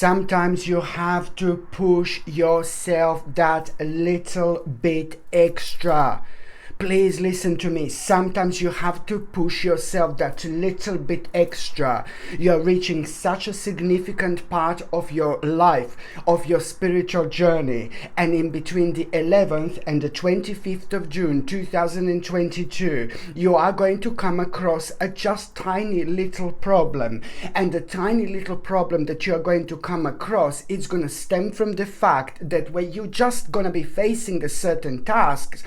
Sometimes you have to push yourself that little bit extra. Please listen to me. Sometimes you have to push yourself that little bit extra. You're reaching such a significant part of your life, of your spiritual journey. And in between the 11th and the 25th of June 2022, you are going to come across a just tiny little problem. And the tiny little problem that you're going to come across is going to stem from the fact that when you're just going to be facing a certain task,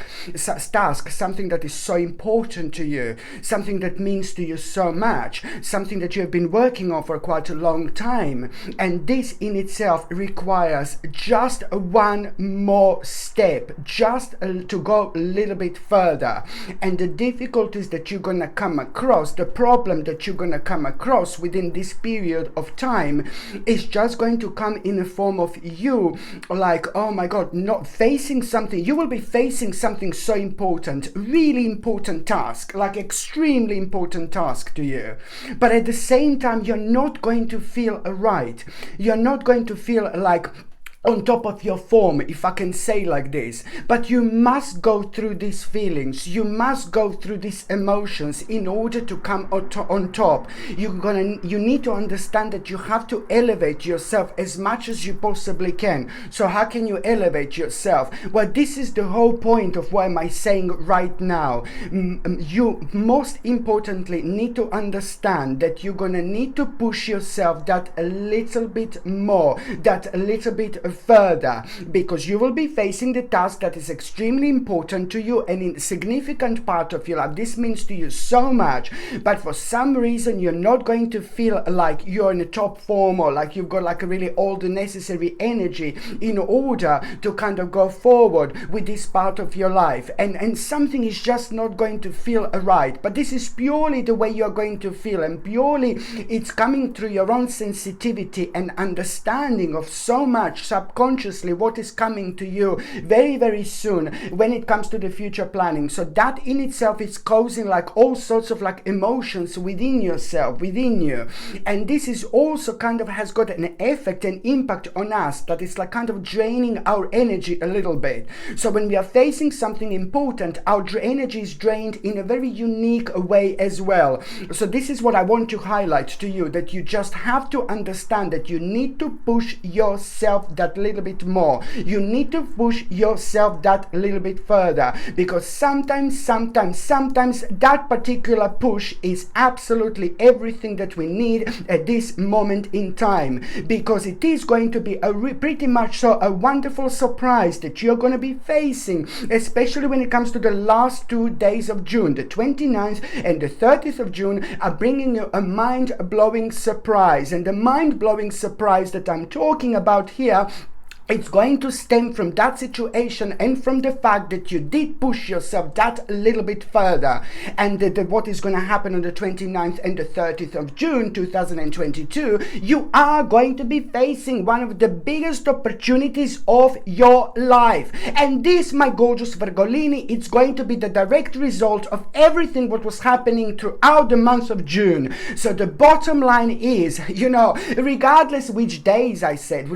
something that is so important to you, something that means to you so much, something that you have been working on for quite a long time. And this in itself requires just one more step, just to go a little bit further. And the difficulties that you're going to come across, the problem that you're going to come across within this period of time is just going to come in the form of you like, oh my God, not facing something. You will be facing something so important, really important task, like extremely important task to you. But at the same time, you're not going to feel right. You're not going to feel like on top of your form, if I can say like this. But you must go through these feelings. You must go through these emotions in order to come on top. You need to understand that you have to elevate yourself as much as you possibly can. So how can you elevate yourself? Well, this is the whole point of what am I saying right now. You most importantly need to understand that you're gonna need to push yourself that a little bit more, that a little bit further, because you will be facing the task that is extremely important to you and in a significant part of your life. This means to you so much, but for some reason you're not going to feel like you're in a top form or like you've got like really all the necessary energy in order to kind of go forward with this part of your life, and something is just not going to feel right. But this is purely the way you're going to feel, and purely it's coming through your own sensitivity and understanding of so much subconsciously what is coming to you very, very soon when it comes to the future planning. So that in itself is causing like all sorts of like emotions within yourself, within you. And this is also kind of has got an effect and impact on us that is like kind of draining our energy a little bit. So when we are facing something important, our energy is drained in a very unique way as well. So this is what I want to highlight to you, that you just have to understand that you need to push yourself that little bit more. You need to push yourself that little bit further, because sometimes that particular push is absolutely everything that we need at this moment in time, because it is going to be pretty much so a wonderful surprise that you're going to be facing, especially when it comes to the last 2 days of June. The 29th and the 30th of June are bringing you a mind-blowing surprise, and the mind-blowing surprise that I'm talking about here, it's going to stem from that situation and from the fact that you did push yourself that a little bit further. And what is going to happen on the 29th and the 30th of June 2022, you are going to be facing one of the biggest opportunities of your life. And this, my gorgeous Virgolini, it's going to be the direct result of everything what was happening throughout the month of June. So the bottom line is, regardless which days I said,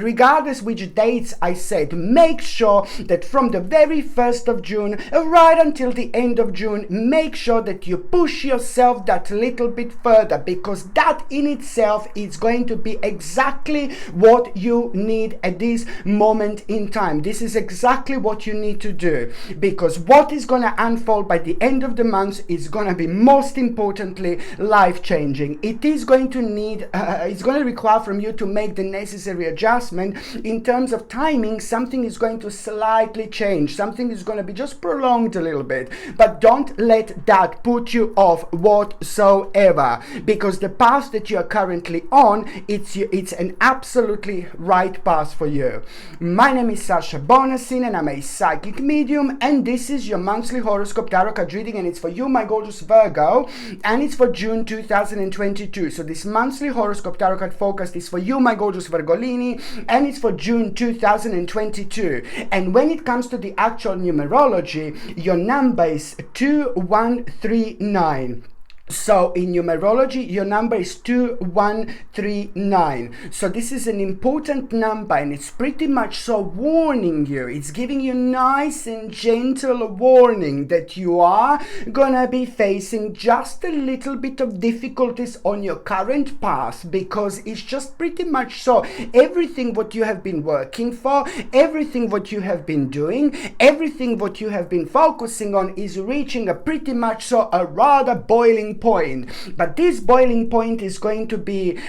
I said, make sure that from the very 1st of June right until the end of June, make sure that you push yourself that little bit further, because that in itself is going to be exactly what you need at this moment in time. This is exactly what you need to do, because what is going to unfold by the end of the month is going to be most importantly life-changing. It is going to need, it's going to require from you to make the necessary adjustment in terms of timing. Something is going to slightly change, something is going to be just prolonged a little bit, but don't let that put you off whatsoever, because the path that you are currently on, it's an absolutely right path for you. My name is Sasha Bonasin and I'm a psychic medium, and this is your monthly horoscope tarot card reading, and it's for you, my gorgeous Virgo, and it's for June 2022. So this monthly horoscope tarot card focus is for you, my gorgeous Virgolini, and it's for June 2022. And when it comes to the actual numerology, your number is 2139. So in numerology, your number is 2139. So this is an important number, and it's pretty much so warning you. It's giving you nice and gentle warning that you are gonna be facing just a little bit of difficulties on your current path, because it's just pretty much so everything what you have been working for, everything what you have been doing, everything what you have been focusing on is reaching a pretty much so a rather boiling point. But this boiling point is going to be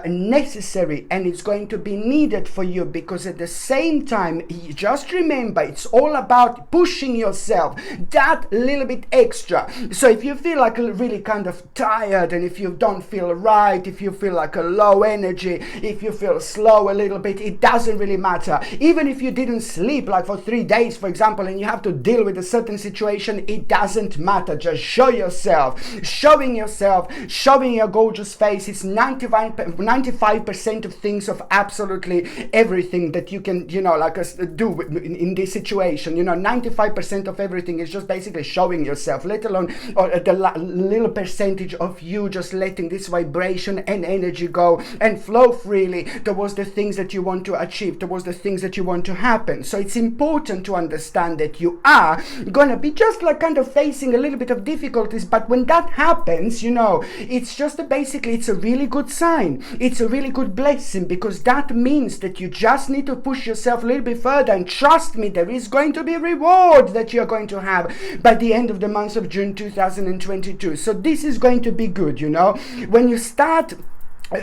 necessary, and it's going to be needed for you, because at the same time, just remember, it's all about pushing yourself that little bit extra. So if you feel like really kind of tired, and if you don't feel right, if you feel like a low energy, if you feel slow a little bit, it doesn't really matter. Even if you didn't sleep like for 3 days, for example, and you have to deal with a certain situation, it doesn't matter. Just show yourself. Showing yourself, showing your gorgeous face. It's 95% of things, of absolutely everything that you can, do in this situation. 95% of everything is just basically showing yourself, let alone the little percentage of you just letting this vibration and energy go and flow freely towards the things that you want to achieve, towards the things that you want to happen. So it's important to understand that you are gonna be just like kind of facing a little bit of difficulties, but when that happens, it's just basically, it's a really good sign. It's a really good blessing, because that means that you just need to push yourself a little bit further, and trust me, there is going to be a reward that you're going to have by the end of the month of June 2022. So this is going to be good. When you start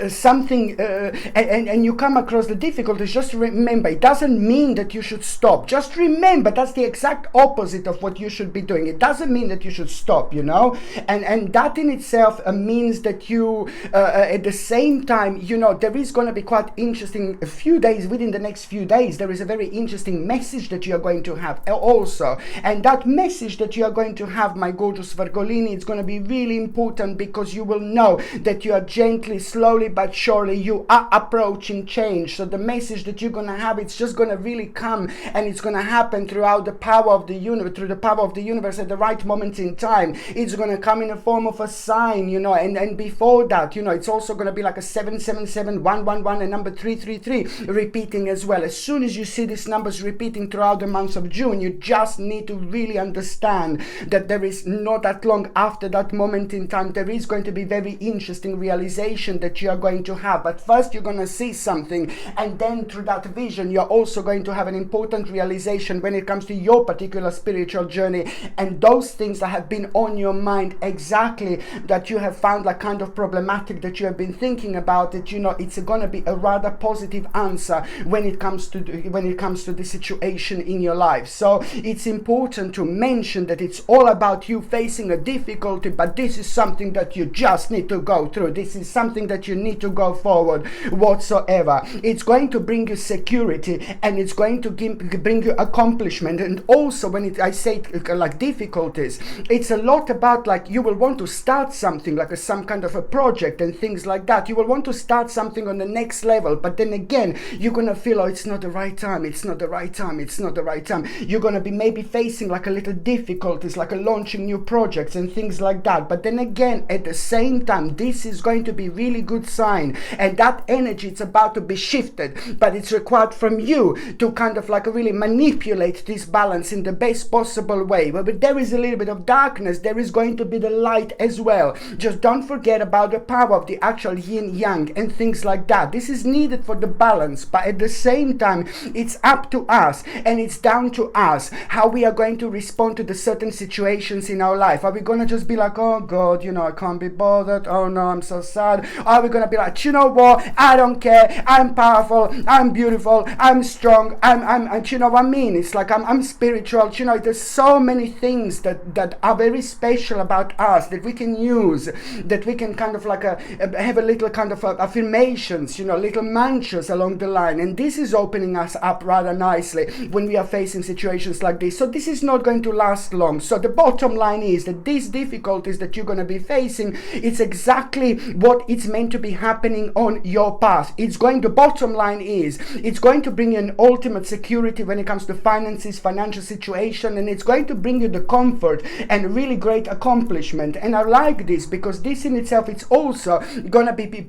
something and you come across the difficulties, just remember, it doesn't mean that you should stop. Just remember, that's the exact opposite of what you should be doing. It doesn't mean that you should stop, and that in itself means that you at the same time, there is going to be quite interesting few days. Within the next few days, there is a very interesting message that you are going to have also, and that message that you are going to have, my gorgeous Virgolini, it's going to be really important, because you will know that you are gently, slowly but surely, you are approaching change. So the message that you're going to have, it's just going to really come, and it's going to happen throughout the power of the universe, through the power of the universe at the right moment in time. It's going to come in the form of a sign, and before that, it's also going to be like a 777, 111, and number 333 repeating as well. As soon as you see these numbers repeating throughout the month of June, you just need to really understand that there is not that long after that moment in time, there is going to be very interesting realization that you are going to have. But first, you're going to see something, and then through that vision, you're also going to have an important realization when it comes to your particular spiritual journey, and those things that have been on your mind, exactly, that you have found like kind of problematic, that you have been thinking about it, it's going to be a rather positive answer when it comes to the situation in your life. So it's important to mention that it's all about you facing a difficulty, but this is something that you just need to go through. This is something that you need to go forward whatsoever. It's going to bring you security, and it's going to bring you accomplishment. And also, when I say like difficulties, it's a lot about like you will want to start something like some kind of a project and things like that. You will want to start something on the next level, but then again, you're going to feel, it's not the right time, it's not the right time, it's not the right time. You're going to be maybe facing like a little difficulties, like launching new projects and things like that. But then again, at the same time, this is going to be really good sign, and that energy, it's about to be shifted, but it's required from you to kind of like really manipulate this balance in the best possible way. But there is a little bit of darkness, there is going to be the light as well. Just don't forget about the power of the actual yin yang and things like that. This is needed for the balance, but at the same time, it's up to us, and it's down to us how we are going to respond to the certain situations in our life. Are we going to just be like, oh God, I can't be bothered, oh no, I'm so sad? Are we going to be like, you know what, I don't care, I'm powerful, I'm beautiful, I'm strong, I'm you know what I mean? It's like I'm spiritual. There's so many things that are very special about us that we can use, that we can kind of like have a little kind of affirmations, little mantras along the line, and this is opening us up rather nicely when we are facing situations like this. So this is not going to last long. So the bottom line is that these difficulties that you're going to be facing, it's exactly what it's meant to be be happening on your path. It's going to, bottom line is, it's going to bring you an ultimate security when it comes to finances, financial situation, and it's going to bring you the comfort and really great accomplishment. And I like this because this in itself, it's also going to be,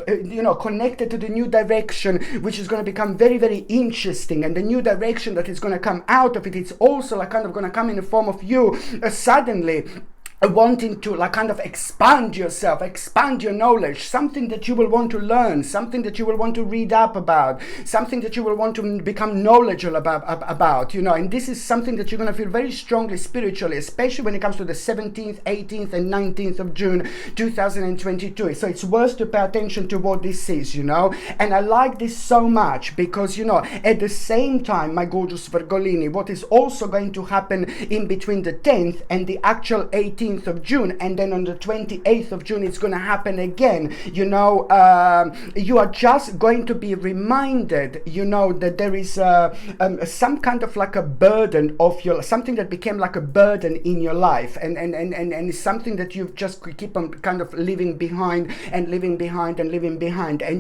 connected to the new direction, which is going to become very, very interesting. And the new direction that is going to come out of it, it's also like kind of going to come in the form of you suddenly wanting to like kind of expand yourself, expand your knowledge, something that you will want to learn, something that you will want to read up about, something that you will want to become knowledgeable about, and this is something that you're going to feel very strongly spiritually, especially when it comes to the 17th, 18th and 19th of June 2022. So it's worth to pay attention to what this is, and I like this so much because, at the same time, my gorgeous Virgolini, what is also going to happen in between the 10th and the actual 18th of June, and then on the 28th of June it's going to happen again. You are just going to be reminded, that there is some kind of like a burden of your, something that became like a burden in your life, and it's something that you've just keep on kind of leaving behind, and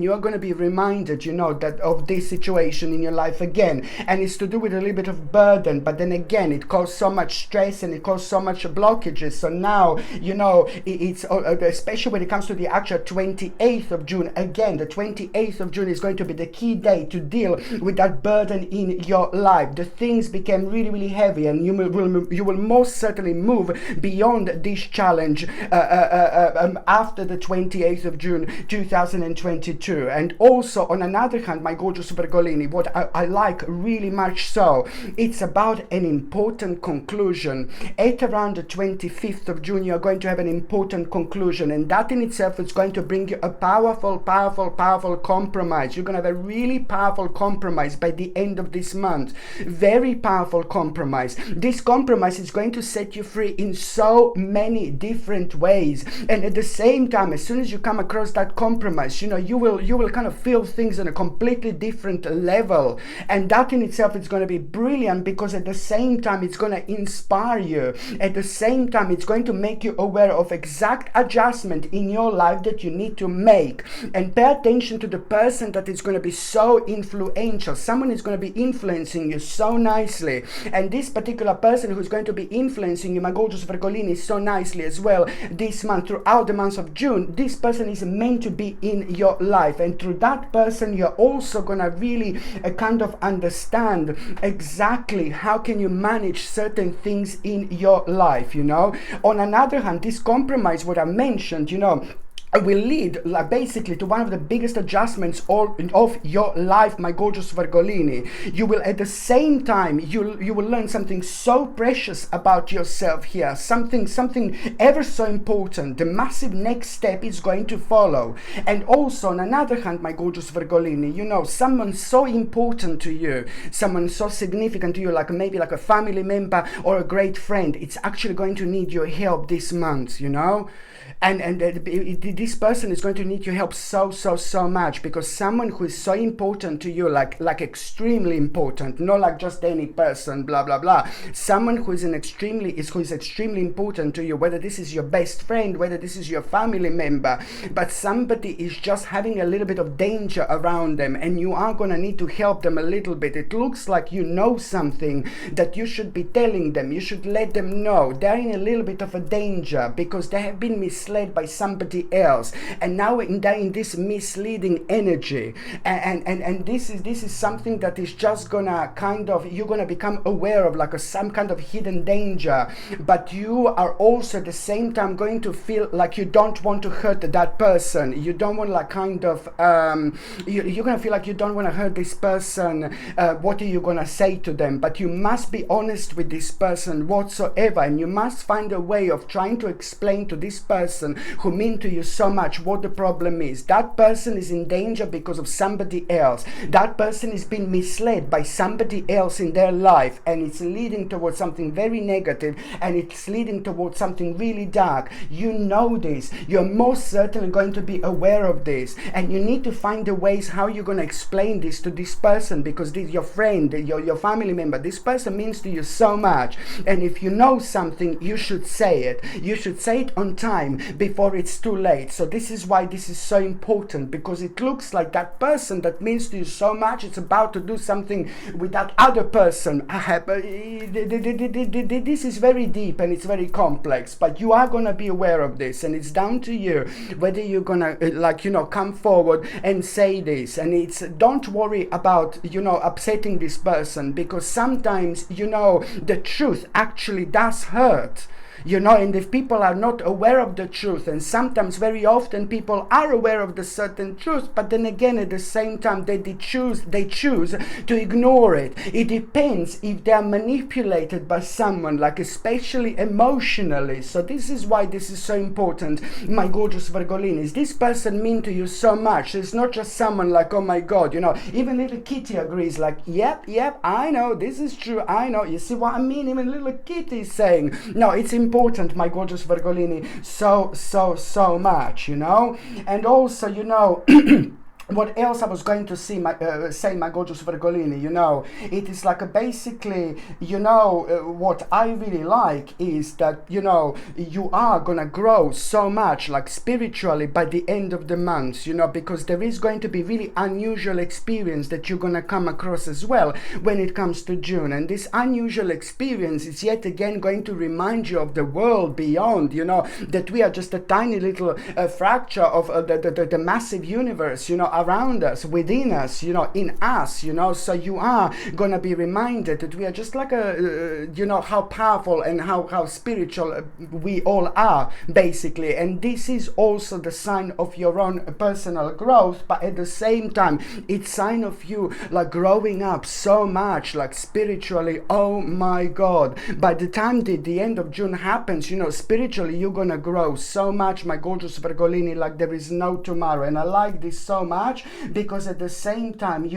you are going to be reminded, that of this situation in your life again, and it's to do with a little bit of burden, but then again it caused so much stress and it caused so much blockages. So now, it's especially when it comes to the actual 28th of June, again, the 28th of June is going to be the key day to deal with that burden in your life. The things became really, really heavy, and you will most certainly move beyond this challenge after the 28th of June 2022. And also, on another hand, my gorgeous Virgolini, what I like really much so, it's about an important conclusion. At around the 25th of June, you're going to have an important conclusion, and that in itself is going to bring you a powerful compromise. You're going to have a really powerful compromise by the end of this month. Very powerful compromise. This compromise is going to set you free in so many different ways, and at the same time, as soon as you come across that compromise, you will kind of feel things on a completely different level, and that in itself is going to be brilliant because at the same time it's going to inspire you. At the same time, it's going to make you aware of exact adjustment in your life that you need to make, and pay attention to the person that is going to be so influential. Someone is going to be influencing you so nicely, and this particular person who's going to be influencing you, my gorgeous Virgolini, so nicely as well this month, throughout the month of June, this person is meant to be in your life, and through that person you're also going to really kind of understand exactly how can you manage certain things in your life. On another hand, this compromise, what I mentioned, will lead basically to one of the biggest adjustments of your life, my gorgeous Virgolini. You will at the same time, you will learn something so precious about yourself here, something ever so important. The massive next step is going to follow. And also on another hand, my gorgeous Virgolini, someone so important to you, someone so significant to you, like maybe like a family member or a great friend, it's actually going to need your help this month, and this person is going to need your help so much, because someone who is so important to you, like extremely important, not like just any person, blah blah blah, someone who is extremely important to you, whether this is your best friend, whether this is your family member, but somebody is just having a little bit of danger around them, and you are going to need to help them a little bit. It looks like something that you should be telling them. You should let them know they're in a little bit of a danger because they have been misled by somebody else, and now in this misleading energy, and this is something that is just gonna kind of, you're gonna become aware of like some kind of hidden danger, but you are also at the same time going to feel like you don't want to hurt that person. You don't want like kind of you're gonna feel like you don't want to hurt this person. What are you gonna say to them? But you must be honest with this person whatsoever, and you must find a way of trying to explain to this person who mean to you so much what the problem is. That person is in danger because of somebody else. That person is being misled by somebody else in their life, and it's leading towards something very negative, and it's leading towards something really dark. You know this. You're most certainly going to be aware of this, and you need to find the ways how you're going to explain this to this person, because this your friend, your family member, this person means to you so much, and if you know something, you should say it. You should say it on time. before it's too late. So this is why this is so important, because it looks like that person that means to you so much, it's about to do something with that other person. This is very deep and it's very complex, but you are going to be aware of this, and it's down to you whether you're going to come forward and say this. And it's, don't worry about upsetting this person, because sometimes the truth actually does hurt. And if people are not aware of the truth, and sometimes very often people are aware of the certain truth, but then again at the same time they choose to ignore it. It depends if they are manipulated by someone, like especially emotionally. So this is why this is so important, my gorgeous Virgolinis. This person mean to you so much. It's not just someone like, oh my God, even little Kitty agrees, like, yep, I know, this is true, I know, you see what I mean? Even little Kitty is saying, no, it's important, my gorgeous Virgolini, so much, and also, what else I was going to say, my gorgeous Virgolini, it is like basically, what I really like is that, you are gonna grow so much, like spiritually, by the end of the month, because there is going to be really unusual experience that you're gonna come across as well when it comes to June. And this unusual experience is yet again going to remind you of the world beyond, that we are just a tiny little fracture of the massive universe, around us, within us, in us, so you are gonna be reminded that we are just like how powerful and how spiritual we all are, basically. And this is also the sign of your own personal growth, but at the same time it's sign of you like growing up so much, like spiritually. Oh my God, by the time the end of June happens, spiritually you're gonna grow so much, my gorgeous Virgolini, like there is no tomorrow. And I like this so much, because at the same time,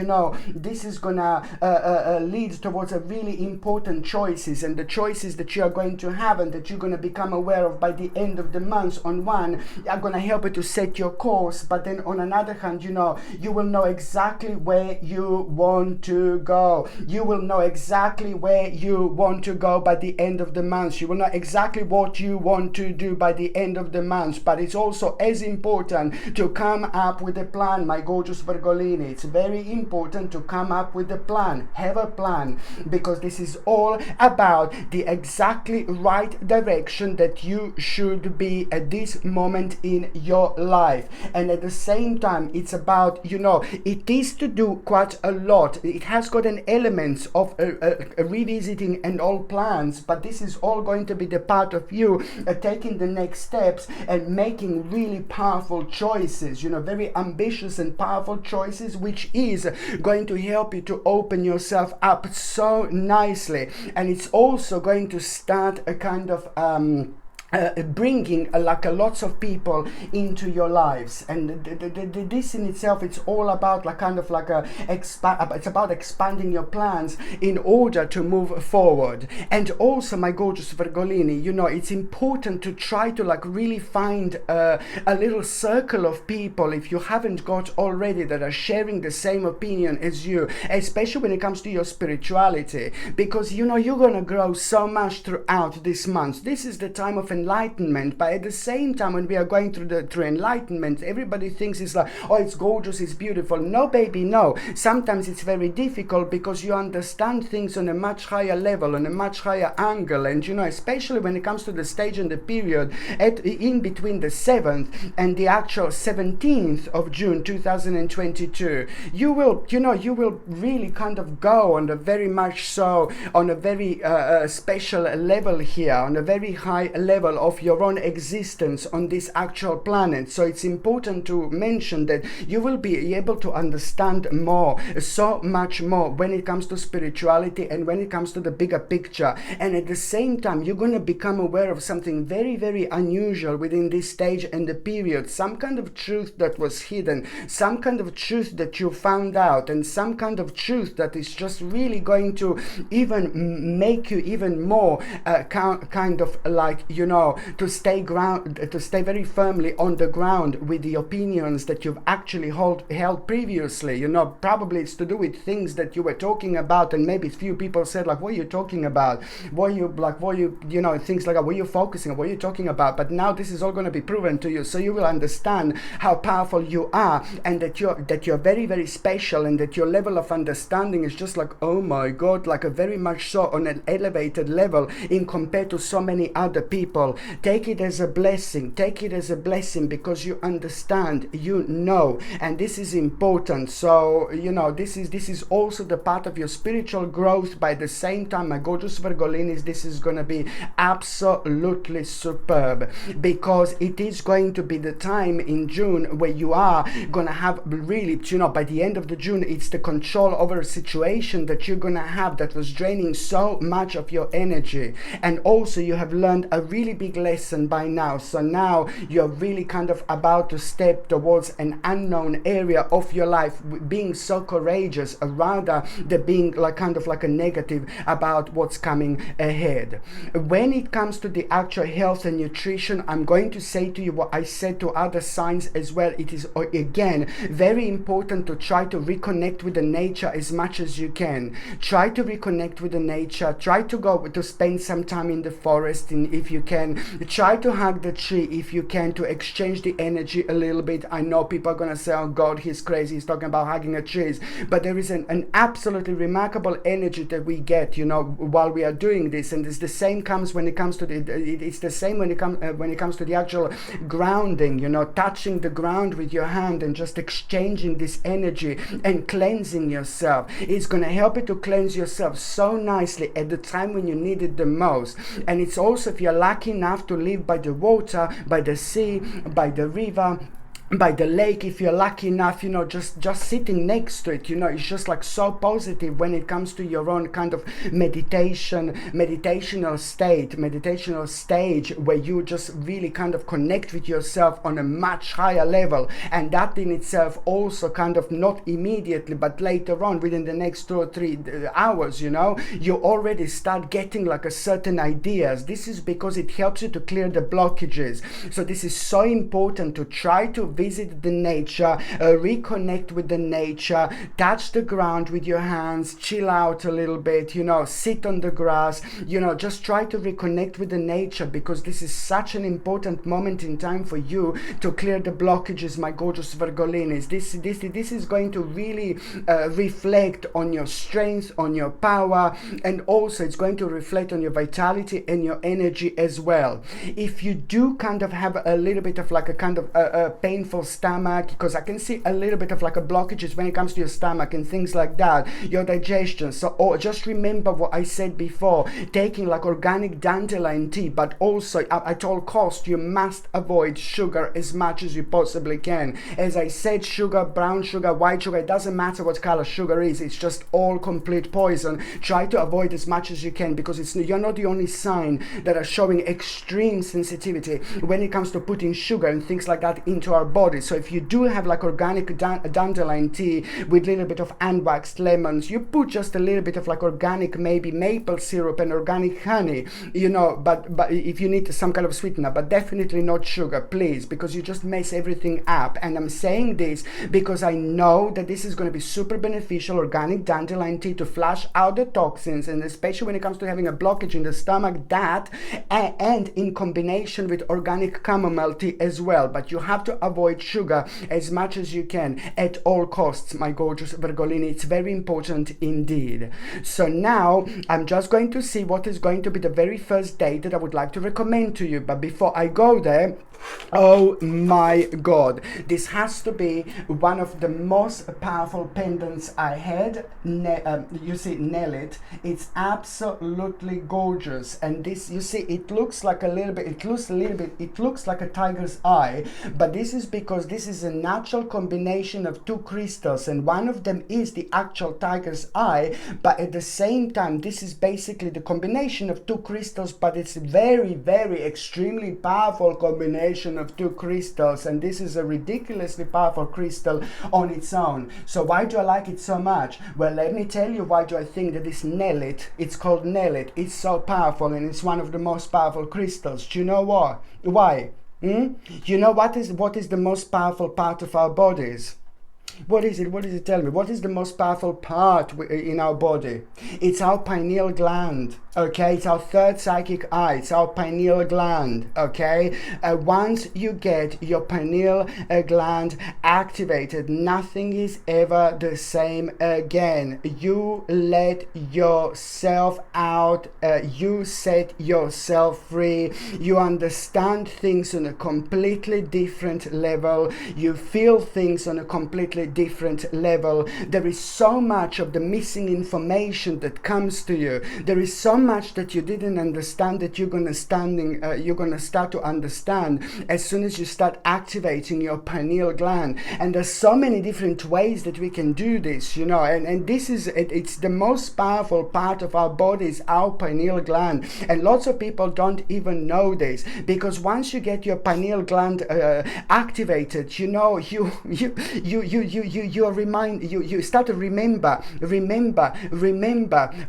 this is gonna lead towards a really important choices, and the choices that you are going to have and that you're going to become aware of by the end of the month, on one, are going to help you to set your course, but then on another hand, you will know exactly where you want to go. You will know exactly where you want to go by the end of the month. You will know exactly what you want to do by the end of the month. But it's also as important to come up with a plan, my gorgeous Virgolini. It's very important to come up with a plan. Have a plan, because this is all about the exactly right direction that you should be at this moment in your life. And at the same time, it's about, it is to do quite a lot. It has got an element of revisiting and all plans, but this is all going to be the part of you taking the next steps and making really powerful choices, very ambitious and powerful choices, which is going to help you to open yourself up so nicely. And it's also going to start a kind of bringing like lots of people into your lives. And this in itself, it's all about like kind of like it's about expanding your plans in order to move forward. And also, my gorgeous Virgolini, it's important to try to like really find a little circle of people, if you haven't got already, that are sharing the same opinion as you, especially when it comes to your spirituality, because you're gonna grow so much throughout this month. This is the time of enlightenment, but at the same time, when we are going through enlightenment, everybody thinks it's like, oh, it's gorgeous, it's beautiful. No, baby, no. Sometimes it's very difficult, because you understand things on a much higher level, on a much higher angle. And especially when it comes to the stage and the period in between the 7th and the actual 17th of June 2022, you will really kind of go on a very much so on a very special level here, on a very high level of your own existence on this actual planet. So it's important to mention that you will be able to understand more, so much more, when it comes to spirituality and when it comes to the bigger picture. And at the same time, you're going to become aware of something very, very unusual within this stage and the period. Some kind of truth that was hidden, some kind of truth that you found out, and some kind of truth that is just really going to even make you even more kind of like to stay very firmly on the ground with the opinions that you've actually held previously. Probably it's to do with things that you were talking about, and maybe few people said like, what are you talking about? Things like that. What are you focusing on? What are you talking about? But now this is all going to be proven to you, so you will understand how powerful you are, and that you're very, very special, and that your level of understanding is just like, oh my God, like a very much so on an elevated level in compared to so many other people. Take it as a blessing. Take it as a blessing, because you understand, and this is important. So this is also the part of your spiritual growth. By the same time, my gorgeous Virgolinis, this is going to be absolutely superb, because it is going to be the time in June where you are going to have really, by the end of the June, it's the control over a situation that you're going to have that was draining so much of your energy. And also you have learned a really big lesson by now. So now you're really kind of about to step towards an unknown area of your life, being so courageous, rather than being like kind of like a negative about what's coming ahead. When it comes to the actual health and nutrition, I'm going to say to you what I said to other signs as well. It is again very important to try to reconnect with the nature as much as you can. Try to reconnect with the nature. Try to go to spend some time in the forest, and if you can, try to hug the tree if you can, to exchange the energy a little bit. I know people are gonna say, oh God, he's crazy, he's talking about hugging a tree, but there is an absolutely remarkable energy that we get while we are doing this. And it's the same comes when it comes to it's the same when it comes to the actual grounding, touching the ground with your hand and just exchanging this energy and cleansing yourself. It's going to help you to cleanse yourself so nicely at the time when you need it the most. And it's also, if you're lucky enough to live by the water, by the sea, by the river, by the lake, if you're lucky enough, just sitting next to it, it's just like so positive when it comes to your own kind of meditational stage where you just really kind of connect with yourself on a much higher level. And that in itself also kind of, not immediately, but later on within the next 2 or 3 hours, you already start getting like a certain ideas. This is because it helps you to clear the blockages. So this is so important, to try to visit the nature, reconnect with the nature, touch the ground with your hands, chill out a little bit, sit on the grass, just try to reconnect with the nature, because this is such an important moment in time for you to clear the blockages, my gorgeous Virgolinis. This is going to really reflect on your strength, on your power, and also it's going to reflect on your vitality and your energy as well. If you do kind of have a little bit of like a kind of a painful stomach, because I can see a little bit of like a blockages when it comes to your stomach and things like that, your digestion. So just remember what I said before, taking like organic dandelion tea, but also at all cost you must avoid sugar as much as you possibly can. As I said, sugar, brown sugar, white sugar, it doesn't matter what color sugar is, it's just all complete poison. Try to avoid as much as you can, because you're not the only sign that are showing extreme sensitivity when it comes to putting sugar and things like that into our body. So if you do have like organic dandelion tea with a little bit of unwaxed lemons, you put just a little bit of like organic maybe maple syrup and organic honey, but if you need some kind of sweetener, but definitely not sugar, please, because you just mess everything up. And I'm saying this because I know that this is going to be super beneficial, organic dandelion tea, to flush out the toxins, and especially when it comes to having a blockage in the stomach, that and in combination with organic chamomile tea as well. But you have to avoid sugar as much as you can at all costs, my gorgeous Virgolini. It's very important indeed. So now I'm just going to see what is going to be the very first day that I would like to recommend to you. But before I go there, oh my God, this has to be one of the most powerful pendants I had. You see, nail it. It's absolutely gorgeous. And this, you see, it looks like a little bit, it looks like a tiger's eye, but this is because this is a natural combination of two crystals, and one of them is the actual tiger's eye, but at the same time this is basically the combination of two crystals, but it's a very, very extremely powerful combination of two crystals, and this is a ridiculously powerful crystal on its own. So why do I like it so much? Well, let me tell you why do I think that this Nellit, it's called Nellit, it's so powerful, and it's one of the most powerful crystals. Do you know what? Why? You know what is the most powerful part of our bodies? What is it? What does it tell me? What is the most powerful part in our body? It's our pineal gland, okay? It's our third psychic eye. It's our pineal gland, okay? Once you get your pineal gland activated, nothing is ever the same again. You let yourself out. You set yourself free. You understand things on a completely different level. You feel things on a completely different level. There is so much of the missing information that comes to you. There is so much that you didn't understand that you're gonna start to understand as soon as you start activating your pineal gland. And there's so many different ways that we can do this, you know, and this is it's the most powerful part of our body is our pineal gland, and lots of people don't even know this, because once you get your pineal gland activated, you know, you start to remember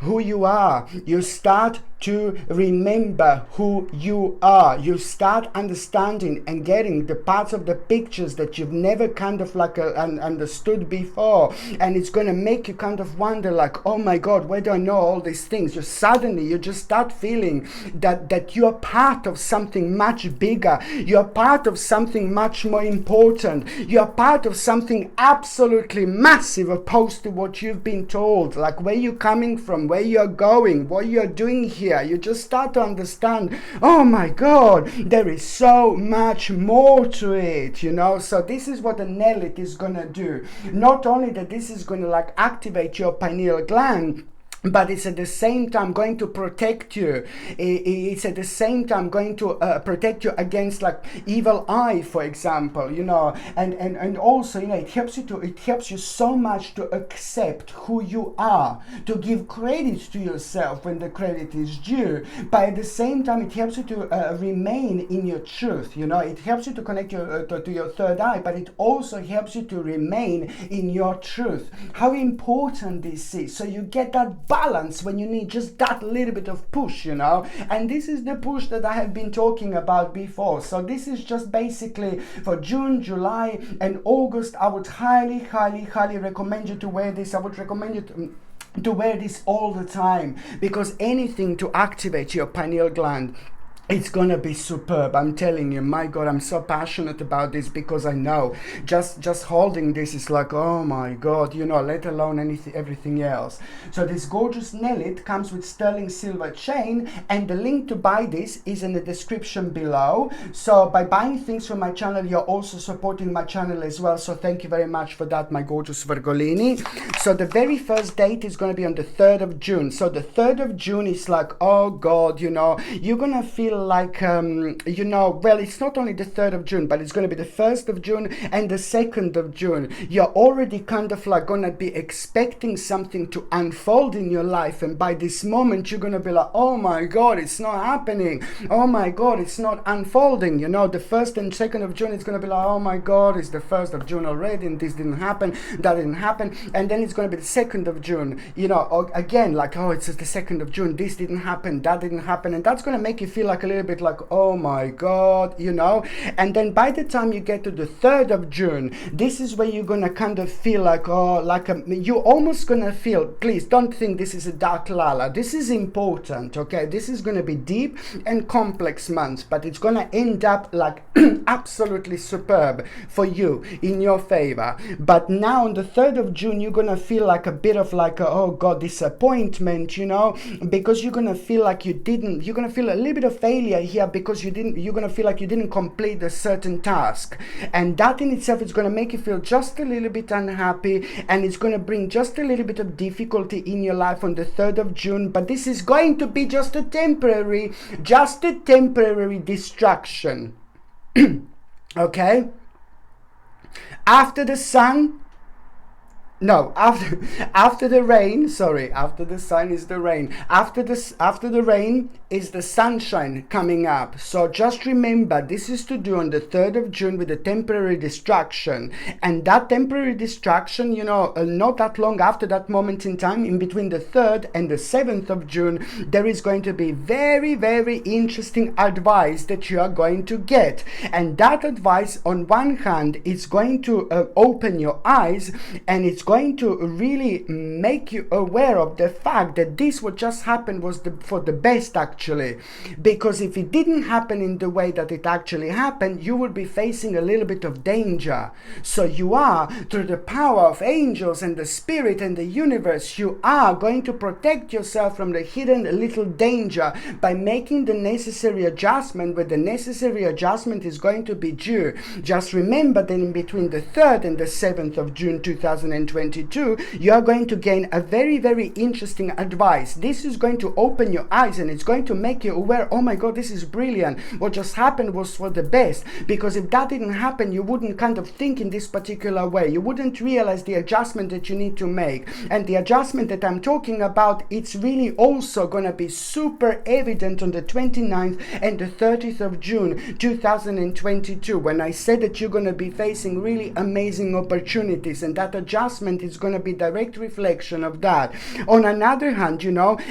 who you are. You start to remember who you are. You start understanding and getting the parts of the pictures that you've never kind of like understood before, and it's going to make you kind of wonder like, oh my God, where do I know all these things? You just start feeling that you're part of something much bigger. You're part of something much more important. You're part of something absolutely massive opposed to what you've been told, like where you're coming from, where you're going, what you're doing here. You just start to understand, oh my God, there is so much more to it, you know. So this is what the Nellit is gonna do. Not only that this is gonna like activate your pineal gland, but it's at the same time going to protect you. It's at the same time going to protect you against like evil eye, for example, you know, and also, you know, it helps you so much to accept who you are, to give credit to yourself when the credit is due. But at the same time, it helps you to remain in your truth. You know, it helps you to connect to your third eye, but it also helps you to remain in your truth. How important this is. So you get that balance when you need just that little bit of push, you know, and this is the push that I have been talking about before. So this is just basically for June, July and August. I would highly recommend you to wear this. I would recommend you to wear this all the time, because anything to activate your pineal gland, it's gonna be superb. I'm telling you, my God, I'm so passionate about this, because I know just holding this is like, oh my God, you know, let alone everything else. So this gorgeous Nellit comes with sterling silver chain, and the link to buy this is in the description below. So by buying things from my channel, you're also supporting my channel as well. So thank you very much for that, my gorgeous Virgolini. So the very first date is going to be on the 3rd of June. So the 3rd of June is like, oh God, you know, you're gonna feel like you know, well, it's not only the 3rd of June, but it's going to be the 1st of June and the 2nd of June. You're already kind of like going to be expecting something to unfold in your life, and by this moment you're going to be like, oh my God, it's not happening, oh my God, it's not unfolding. You know, the 1st and 2nd of June, it's going to be like, oh my God, it's the 1st of June already, and this didn't happen, that didn't happen. And then it's going to be the 2nd of June, you know, again, like, oh, it's the 2nd of June, this didn't happen, that didn't happen. And that's going to make you feel like a little bit like, oh my God, you know. And then by the time you get to the 3rd of June, this is where you're gonna kind of feel like, oh, like you're almost gonna feel, please don't think this is a dark lala, this is important, okay? This is gonna be deep and complex months, but it's gonna end up like absolutely superb for you, in your favor. But now on the 3rd of June, you're gonna feel like a bit of like a, oh God, disappointment, you know, because you're gonna feel like you're gonna feel a little bit of failure here, because you're gonna feel like you didn't complete a certain task, and that in itself is gonna make you feel just a little bit unhappy, and it's gonna bring just a little bit of difficulty in your life on the 3rd of June. But this is going to be just a temporary distraction. Okay, After the sun, no, after the rain, sorry, after the sun is the rain. After the rain is the sunshine coming up. So just remember, this is to do on the 3rd of June with a temporary distraction. And that temporary distraction, not that long after that moment in time, in between the 3rd and the 7th of June, there is going to be very, very interesting advice that you are going to get. And that advice, on one hand, is going to open your eyes, and it's going to really make you aware of the fact that this what just happened was for the best, actually, because if it didn't happen in the way that it actually happened, you would be facing a little bit of danger. So you are, through the power of angels and the spirit and the universe, you are going to protect yourself from the hidden little danger by making the necessary adjustment, where the necessary adjustment is going to be due. Just remember that in between the 3rd and the 7th of June 2022, you are going to gain a very, very interesting advice. This is going to open your eyes, and it's going to make you aware, oh my God, this is brilliant. What just happened was for the best. Because if that didn't happen, you wouldn't kind of think in this particular way. You wouldn't realize the adjustment that you need to make. And the adjustment that I'm talking about, it's really also going to be super evident on the 29th and the 30th of June 2022, when I said that you're going to be facing really amazing opportunities, and that adjustment is going to be direct reflection of that. On another hand,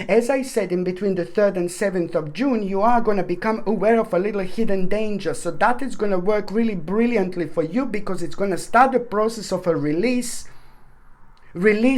as I said, in between the 3rd and 7th of June, you are going to become aware of a little hidden danger. So that is going to work really brilliantly for you, because it's going to start the process of a release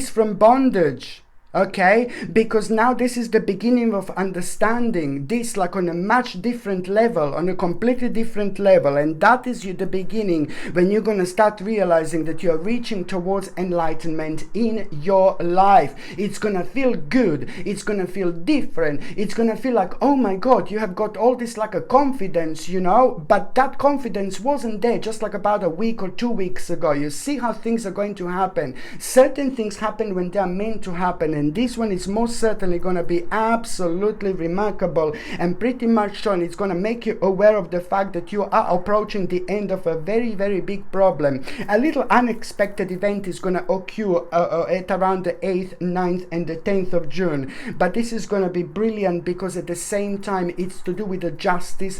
from bondage. Okay, because now this is the beginning of understanding this, like on a much different level, on a completely different level. And that is the beginning when you're going to start realizing that you're reaching towards enlightenment in your life. It's going to feel good. It's going to feel different. It's going to feel like, oh my God, you have got all this like a confidence, but that confidence wasn't there just like about a week or 2 weeks ago. You see how things are going to happen. Certain things happen when they're meant to happen. And this one is most certainly going to be absolutely remarkable and pretty much shown. It's going to make you aware of the fact that you are approaching the end of a very, very big problem. A little unexpected event is going to occur at around the 8th, 9th and the 10th of June. But this is going to be brilliant, because at the same time it's to do with the justice,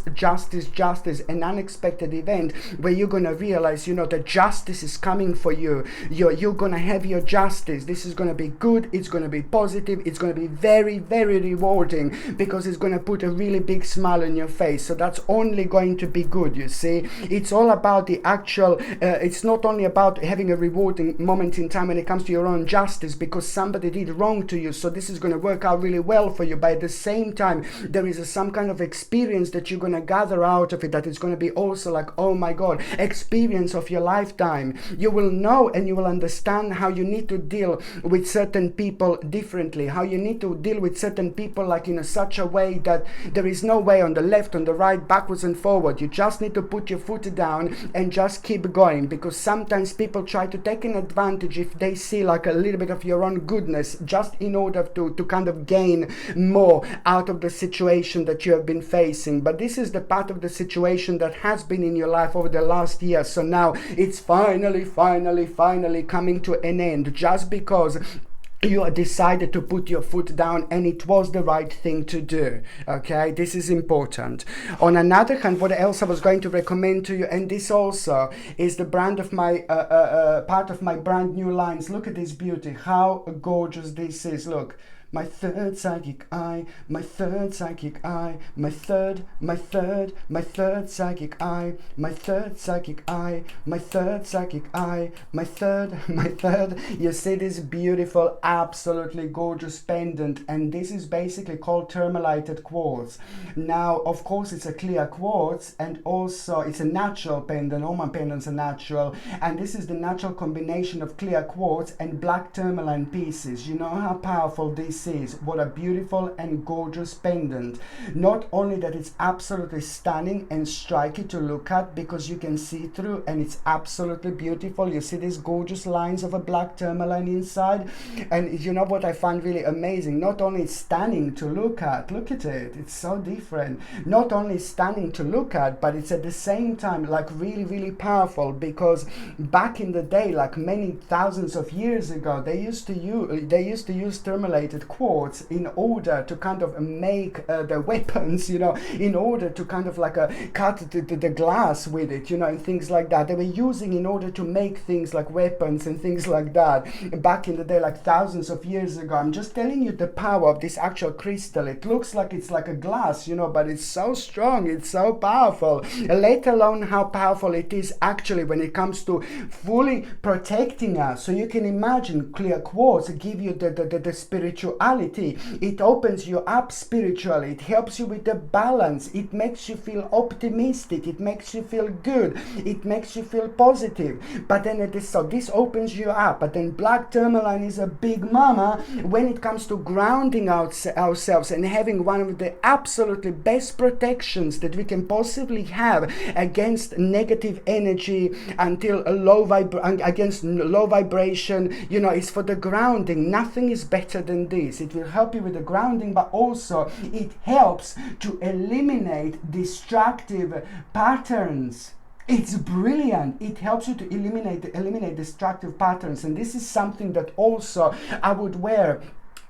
an unexpected event where you're going to realize, that justice is coming for you. You're going to have your justice. This is going to be good. It's going to be positive. It's going to be very, very rewarding, because it's going to put a really big smile on your face. So that's only going to be good, you see. It's all about the actual, it's not only about having a rewarding moment in time when it comes to your own justice, because somebody did wrong to you. So this is going to work out really well for you. But at the same time, there is some kind of experience that you're going to gather out of it, that is going to be also like, oh my God, experience of your lifetime. You will know and you will understand how you need to deal with certain people differently, how you need to deal with certain people like in such a way that there is no way on the left, on the right, backwards and forward. You just need to put your foot down and just keep going, because sometimes people try to take an advantage if they see like a little bit of your own goodness, just in order to kind of gain more out of the situation that you have been facing. But this is the part of the situation that has been in your life over the last year. So now it's finally coming to an end, just because you decided to put your foot down, and it was the right thing to do. Okay, this is important. On another hand, what else I was going to recommend to you, and this also is the brand of my part of my brand new lines. Look at this beauty, how gorgeous this is. Look, my third psychic eye, my third psychic eye, my third psychic eye, my third psychic eye, my third psychic eye, my third. You see this beautiful, absolutely gorgeous pendant, and this is basically called tourmalated quartz. Now, of course, it's a clear quartz, and also it's a natural pendant. All my pendants are natural, and this is the natural combination of clear quartz and black tourmaline pieces. You know how powerful this this is. What a beautiful and gorgeous pendant. Not only that it's absolutely stunning and striking to look at because you can see through, and it's absolutely beautiful. You see these gorgeous lines of a black tourmaline inside, and you know what I find really amazing? Not only it's stunning to look at it, it's so different. Not only stunning to look at, but it's at the same time like really powerful, because back in the day, like many thousands of years ago, they used to use thermalated quartz in order to kind of make the weapons, you know, in order to kind of like cut the glass with it, you know, and things like that. They were using in order to make things like weapons and things like that back in the day, like thousands of years ago. I'm just telling you the power of this actual crystal. It looks like it's like a glass, you know, but it's so strong, it's so powerful, let alone how powerful it is actually when it comes to fully protecting us. So you can imagine clear quartz give you the spirituality. It opens you up spiritually. It helps you with the balance. It makes you feel optimistic. It makes you feel good. It makes you feel positive. But then this opens you up. But then black tourmaline is a big mama when it comes to grounding ourselves and having one of the absolutely best protections that we can possibly have against negative energy, until against low vibration, you know, it's for the grounding. Nothing is better than this. It will help you with the grounding, but also it helps to eliminate destructive patterns. It's brilliant. It helps you to eliminate destructive patterns, and this is something that also I would wear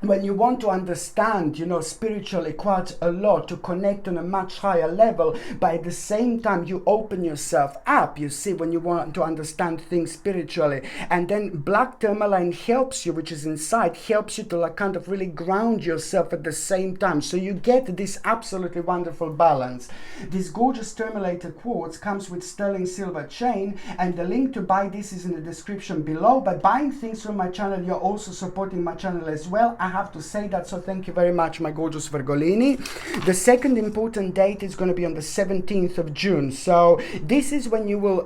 when you want to understand, you know, spiritually quite a lot, to connect on a much higher level, but at the same time you open yourself up, you see, when you want to understand things spiritually. And then black tourmaline helps you, which is inside, helps you to like kind of really ground yourself at the same time. So you get this absolutely wonderful balance. This gorgeous tourmalated quartz comes with sterling silver chain, and the link to buy this is in the description below. By buying things from my channel, you're also supporting my channel as well. I have to say that, so thank you very much, my gorgeous Virgolini. The second important date is going to be on the 17th of June. So this is when you will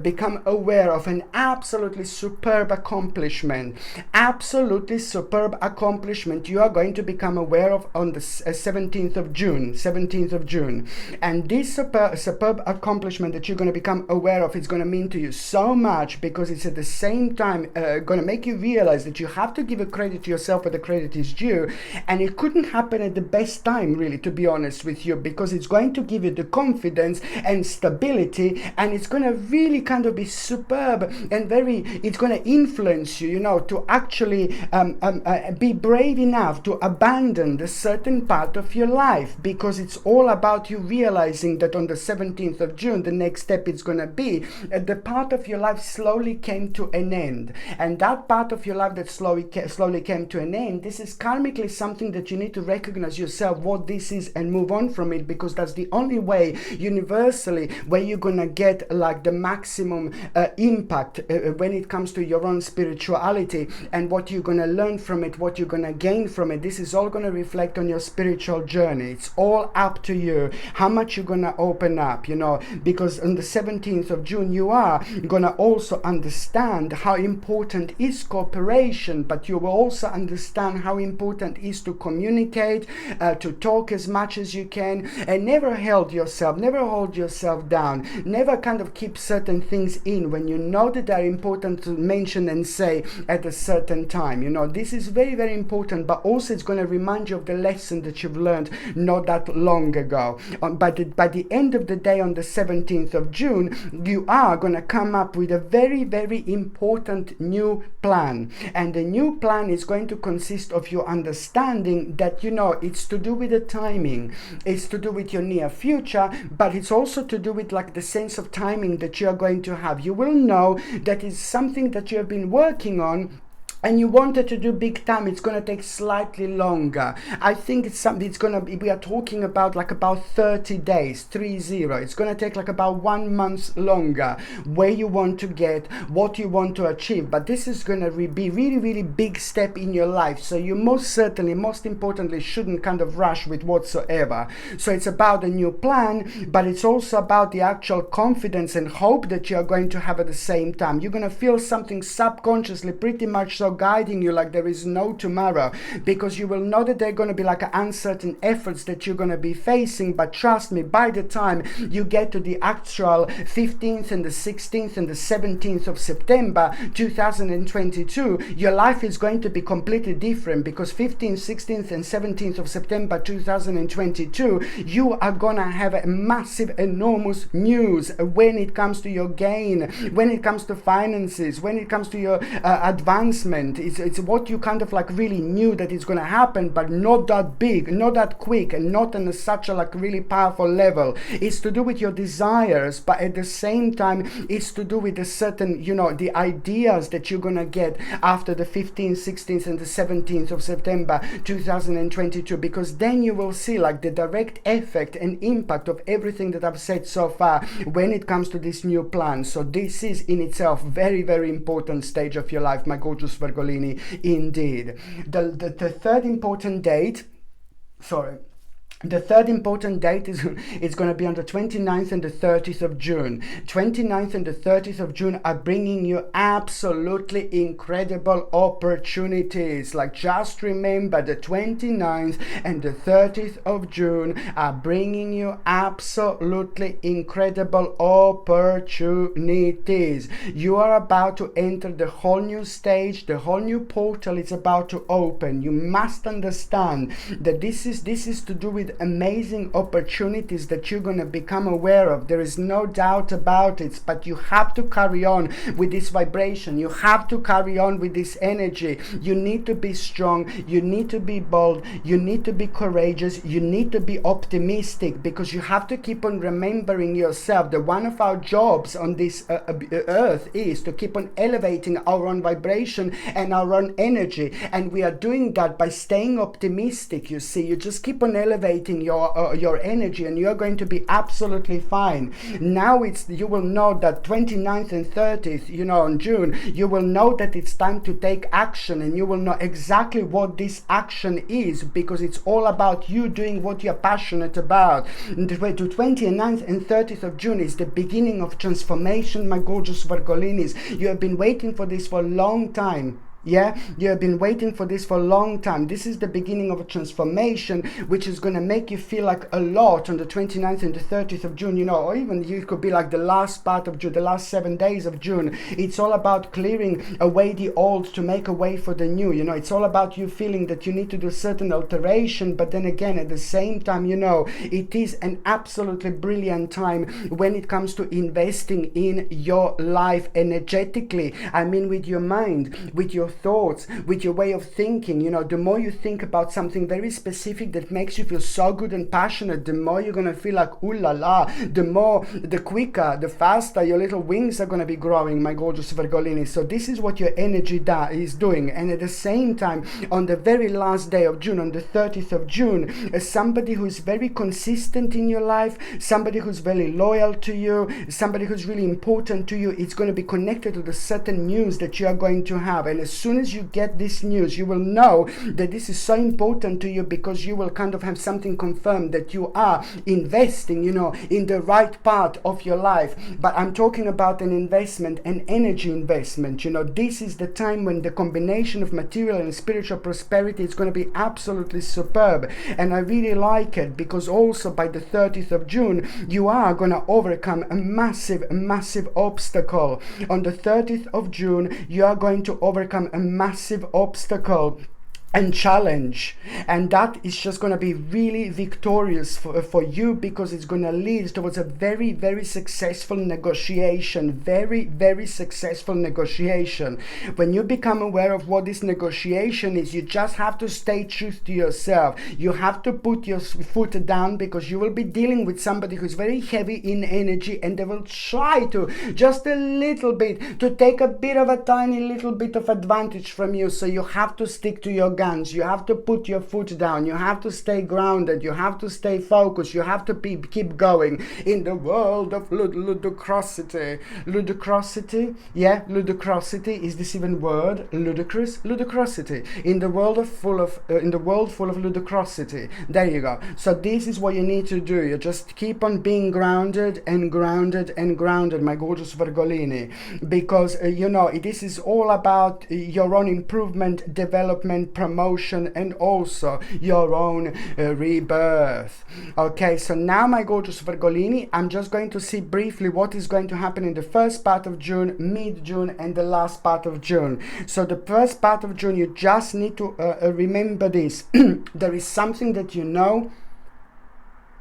become aware of an absolutely superb accomplishment. Absolutely superb accomplishment you are going to become aware of on the 17th of June. 17th of June. And this superb accomplishment that you're going to become aware of is going to mean to you so much, because it's at the same time going to make you realize that you have to give a credit to yourself for the credit is due, and it couldn't happen at the best time, really, to be honest with you, because it's going to give you the confidence and stability, and it's going to really kind of be superb and it's going to influence you, you know, to actually be brave enough to abandon the certain part of your life, because it's all about you realizing that on the 17th of June, the next step is going to be the part of your life slowly came to an end, and that part of your life that slowly came to an end, this is karmically something that you need to recognize yourself what this is and move on from it, because that's the only way universally where you're gonna get like the maximum impact when it comes to your own spirituality, and what you're gonna learn from it, what you're gonna gain from it. This is all gonna reflect on your spiritual journey. It's all up to you how much you're gonna open up, you know, because on the 17th of June you are gonna also understand how important is cooperation, but you will also understand how important is to communicate, to talk as much as you can, and never hold yourself down, never kind of keep certain things in when you know that they're important to mention and say at a certain time. You know, this is very, very important, but also it's going to remind you of the lesson that you've learned not that long ago. By the end of the day, on the 17th of June, you are going to come up with a very, very important new plan, and the new plan is going to consist of your understanding that, you know, it's to do with the timing, it's to do with your near future, but it's also to do with like the sense of timing that you are going to have. You will know that it's something that you have been working on, and you wanted to do big time. It's going to take slightly longer. I think it's something, it's going to be, we are talking about like about 30 days, 30. It's going to take like about 1 month longer where you want to get, what you want to achieve. But this is going to be really, really big step in your life. So you most certainly, most importantly, shouldn't kind of rush with whatsoever. So it's about a new plan, but it's also about the actual confidence and hope that you are going to have at the same time. You're going to feel something subconsciously pretty much so guiding you like there is no tomorrow, because you will know that there are going to be like uncertain efforts that you're going to be facing. But trust me, by the time you get to the actual 15th and the 16th and the 17th of September 2022, your life is going to be completely different, because 15th, 16th and 17th of September 2022, you are going to have a massive, enormous news when it comes to your gain, when it comes to finances, when it comes to your advancement. It's what you kind of like really knew that it's going to happen, but not that big, not that quick, and not on such a like really powerful level. It's to do with your desires, but at the same time it's to do with a certain, the ideas that you're going to get after the 15th, 16th and the 17th of September 2022, because then you will see like the direct effect and impact of everything that I've said so far when it comes to this new plan. So this is in itself very, very important stage of your life, my gorgeous Virgolini, indeed. The third important date, the third important date is going to be on the 29th and the 30th of June. 29th and the 30th of June are bringing you absolutely incredible opportunities. Like, just remember, the 29th and the 30th of June are bringing you absolutely incredible opportunities. You are about to enter the whole new stage. The whole new portal is about to open. You must understand that this is to do with amazing opportunities that you're going to become aware of. There is no doubt about it, but you have to carry on with this vibration. You have to carry on with this energy. You need to be strong. You need to be bold. You need to be courageous. You need to be optimistic, because you have to keep on remembering yourself that one of our jobs on this earth is to keep on elevating our own vibration and our own energy, and we are doing that by staying optimistic. You see, you just keep on elevating your energy, and you're going to be absolutely fine. Now you will know that 29th and 30th, in June, you will know that it's time to take action, and you will know exactly what this action is, because it's all about you doing what you're passionate about. The 29th and 30th of June is the beginning of transformation, my gorgeous Virgolinis. You have been waiting for this for a long time. Yeah, you have been waiting for this for a long time. This is the beginning of a transformation, which is going to make you feel like a lot on the 29th and the 30th of June, or even you could be like the last part of June, the last 7 days of June. It's all about clearing away the old to make a way for the new. It's all about you feeling that you need to do certain alteration, but then again, at the same time, it is an absolutely brilliant time when it comes to investing in your life energetically. I mean, with your mind, with your thoughts, with your way of thinking. The more you think about something very specific that makes you feel so good and passionate, the more you're going to feel like ooh la la, the quicker, the faster your little wings are going to be growing, my gorgeous Virgolini. So this is what your energy is doing. And at the same time, on the very last day of June, on the 30th of June, somebody who is very consistent in your life, somebody who's very loyal to you, somebody who's really important to you, it's going to be connected to the certain news that you are going to have. And as soon as you get this news, you will know that this is so important to you, because you will kind of have something confirmed that you are investing, in the right part of your life. But I'm talking about an investment, an energy investment. This is the time when the combination of material and spiritual prosperity is going to be absolutely superb. And I really like it, because also by the 30th of June, you are going to overcome a massive, massive obstacle. On the 30th of June, you are going to overcome a massive obstacle and challenge, and that is just going to be really victorious for you, because it's going to lead towards a very, very successful negotiation. Very, very successful negotiation. When you become aware of what this negotiation is, you just have to stay true to yourself. You have to put your foot down, because you will be dealing with somebody who's very heavy in energy, and they will try to just a little bit to take a bit of a tiny little bit of advantage from you. So you have to stick to your arrogance. You have to put your foot down. You have to stay grounded. You have to stay focused. You have to keep going. In the world of ludicrosity. Ludicrosity? Yeah, ludicrosity. Is this even word? Ludicrous? Ludicrosity. In the world full of ludicrosity. There you go. So this is what you need to do. You just keep on being grounded and grounded and grounded, my gorgeous Virgolini, because this is all about your own improvement, development, promotion, and also your own rebirth. Okay, so now, my gorgeous Virgolini, I'm just going to see briefly what is going to happen in the first part of June, mid-June, and the last part of June. So the first part of June, you just need to remember this. There is something that you know,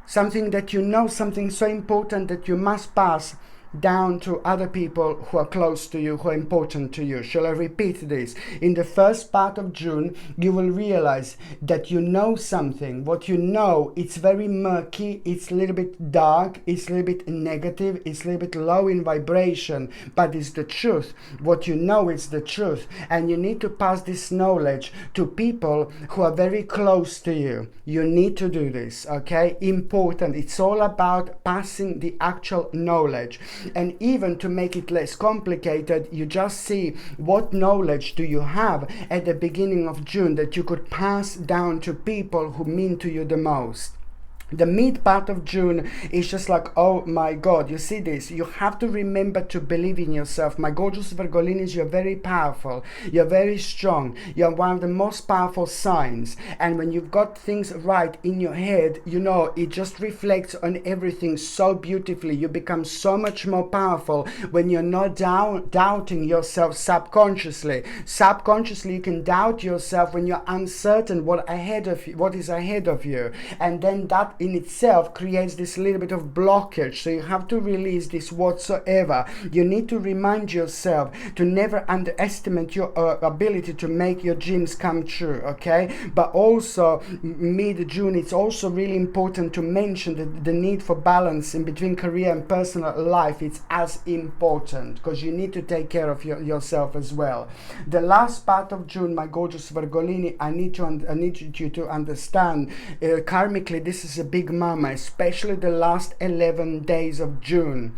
something so important that you must pass down to other people who are close to you, who are important to you. Shall I repeat this? In the first part of June, you will realize that you know something. What you know, it's very murky, it's a little bit dark, it's a little bit negative, it's a little bit low in vibration, but it's the truth. What you know is the truth, and you need to pass this knowledge to people who are very close to you. You need to do this, okay? Important. It's all about passing the actual knowledge. And even to make it less complicated, you just see what knowledge do you have at the beginning of June that you could pass down to people who mean to you the most. The mid part of June is just like, oh my God, you see this? You have to remember to believe in yourself. My gorgeous Virgolinis, you're very powerful. You're very strong. You're one of the most powerful signs. And when you've got things right in your head, it just reflects on everything so beautifully. You become so much more powerful when you're not doubting yourself subconsciously. Subconsciously, you can doubt yourself when you're uncertain what is ahead of you. And then that in itself creates this little bit of blockage. So you have to release this whatsoever. You need to remind yourself to never underestimate your ability to make your dreams come true, okay? But also mid-June, it's also really important to mention the need for balance in between career and personal life. It's as important because you need to take care of yourself as well. The last part of June, my gorgeous Virgolini, I need you to understand karmically, this is a big mama, especially the last 11 days of June.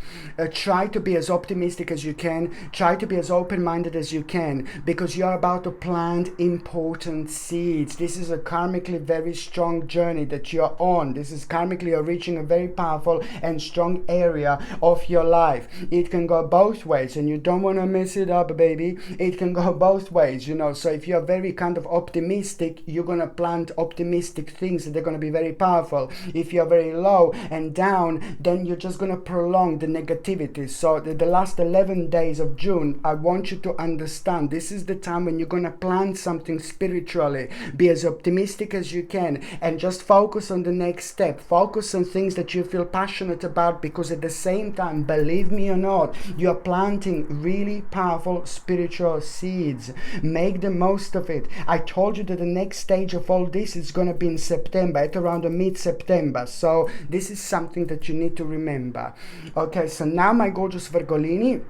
Try to be as optimistic as you can. Try to be as open-minded as you can, because you're about to plant important seeds. This is a karmically very strong journey that you're on. This is karmically you're reaching a very powerful and strong area of your life. It can go both ways, and you don't want to mess it up, baby. It can go both ways, so if you're very kind of optimistic, you're going to plant optimistic things that they're going to be very powerful. If you're very low and down, then you're just going to prolong the negativity. So the last 11 days of June, I want you to understand this is the time when you're going to plant something spiritually. Be as optimistic as you can and just focus on the next step. Focus on things that you feel passionate about, because at the same time, believe me or not, you're planting really powerful spiritual seeds. Make the most of it. I told you that the next stage of all this is going to be in September, at around the mid-September. So this is something that you need to remember. Okay, so now, my gorgeous Virgolini,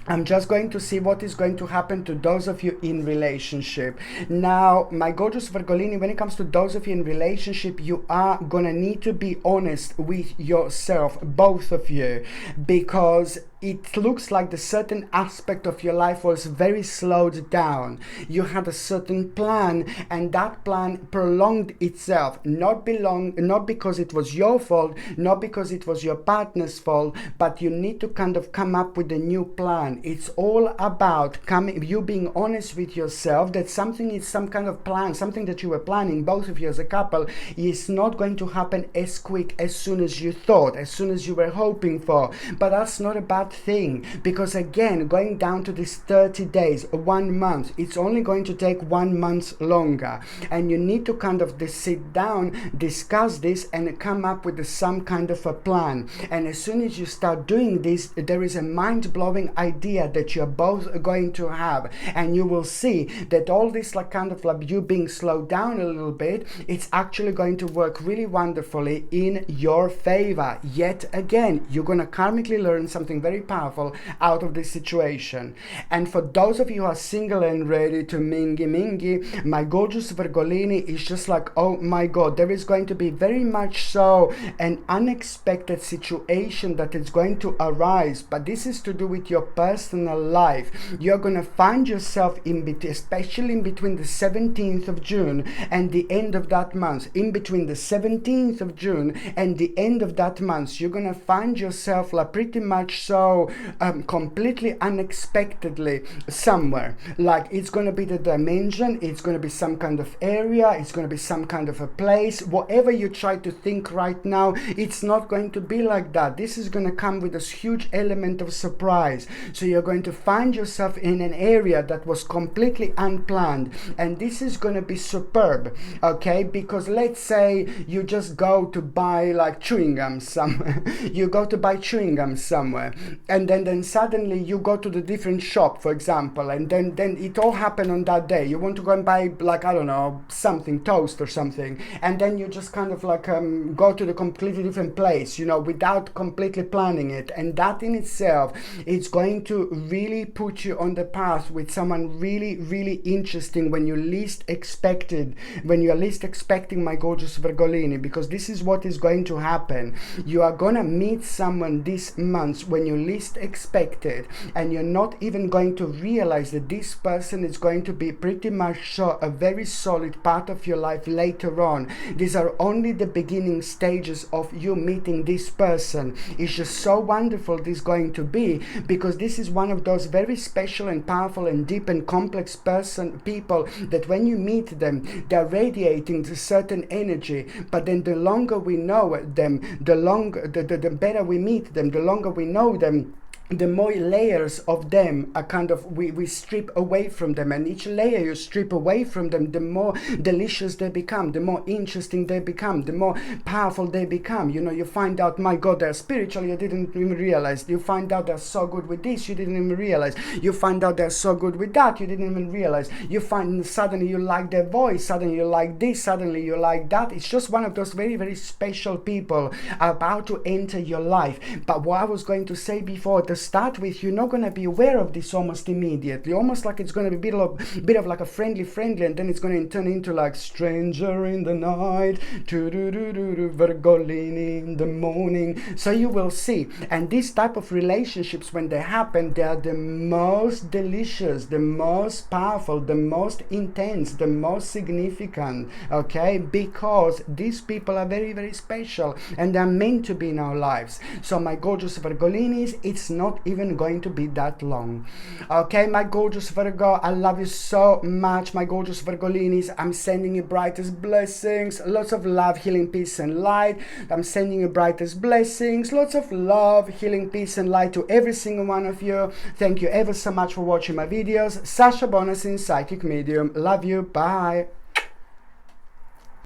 I'm just going to see what is going to happen to those of you in relationship. Now, my gorgeous Virgolini, when it comes to those of you in relationship, you are gonna need to be honest with yourself, both of you, because it looks like the certain aspect of your life was very slowed down. You had a certain plan, and that plan prolonged itself, not because it was your fault, not because it was your partner's fault, but you need to kind of come up with a new plan. It's all about you being honest with yourself that something is some kind of plan, something that you were planning, both of you as a couple, is not going to happen as quick, as soon as you thought, as soon as you were hoping for. But that's not a bad thing, because again, going down to this 30 days, 1 month, it's only going to take 1 month longer, and you need to kind of sit down, discuss this, and come up with some kind of a plan. And as soon as you start doing this, there is a mind-blowing idea that you're both going to have, and you will see that all this kind of you being slowed down a little bit, it's actually going to work really wonderfully in your favor. Yet again, you're going to karmically learn something very very powerful out of this situation. And for those of you who are single and ready to mingy, my gorgeous Virgolini is just like, oh my God, there is going to be very much so an unexpected situation that is going to arise, but this is to do with your personal life. You're going to find yourself especially in between the 17th of June and the end of that month. In between the 17th of June and the end of that month, you're going to find yourself like pretty much so completely unexpectedly somewhere. Like it's going to be the dimension, it's going to be some kind of area, it's going to be some kind of a place. Whatever you try to think right now, it's not going to be like that. This is going to come with this huge element of surprise. So you're going to find yourself in an area that was completely unplanned, and this is going to be superb, okay? Because let's say you just go to buy like chewing gum somewhere. You go to buy chewing gum somewhere, and then suddenly you go to the different shop, for example, and then it all happened on that day. You want to go and buy like, I don't know, something, toast or something, and then you just kind of like go to the completely different place, you know, without completely planning it. And that in itself, it's going to really put you on the path with someone really, really interesting when you least expected, when you're least expecting, my gorgeous Virgolini, because this is what is going to happen. You are gonna meet someone this month when you least expect it, and you're not even going to realize that this person is going to be pretty much so a very solid part of your life later on. These are only the beginning stages of you meeting this person. It's just so wonderful this is going to be, because this is one of those very special and powerful and deep and complex people that when you meet them, they're radiating a certain energy. But then the longer we know them, the better we meet them, the longer we know them, the more layers of them are kind of, we strip away from them, and each layer you strip away from them, the more delicious they become, the more interesting they become, the more powerful they become. You know, you find out, my God, they're spiritual, you didn't even realize. You find out they're so good with this, you didn't even realize. You find out they're so good with that, you didn't even realize. You find suddenly you like their voice, suddenly you like this, suddenly you like that. It's just one of those very, very special people about to enter your life. But what I was going to say before, the start with, you're not going to be aware of this almost immediately, almost like it's going to be a bit of like a friendly, and then it's going to turn into like stranger in the night, Virgolini in the morning. So you will see. And these type of relationships, when they happen, they are the most delicious, the most powerful, the most intense, the most significant, okay? Because these people are very, very special, and they're meant to be in our lives. So my gorgeous Virgolinis, it's not even going to be that long, okay? My gorgeous Virgo, I love you so much, my gorgeous Virgolinis. I'm sending you brightest blessings, lots of love, healing, peace and light. I'm sending you brightest blessings, lots of love, healing, peace and light to every single one of you. Thank you ever so much for watching my videos. Sasha Bonasin, psychic medium. Love you. Bye.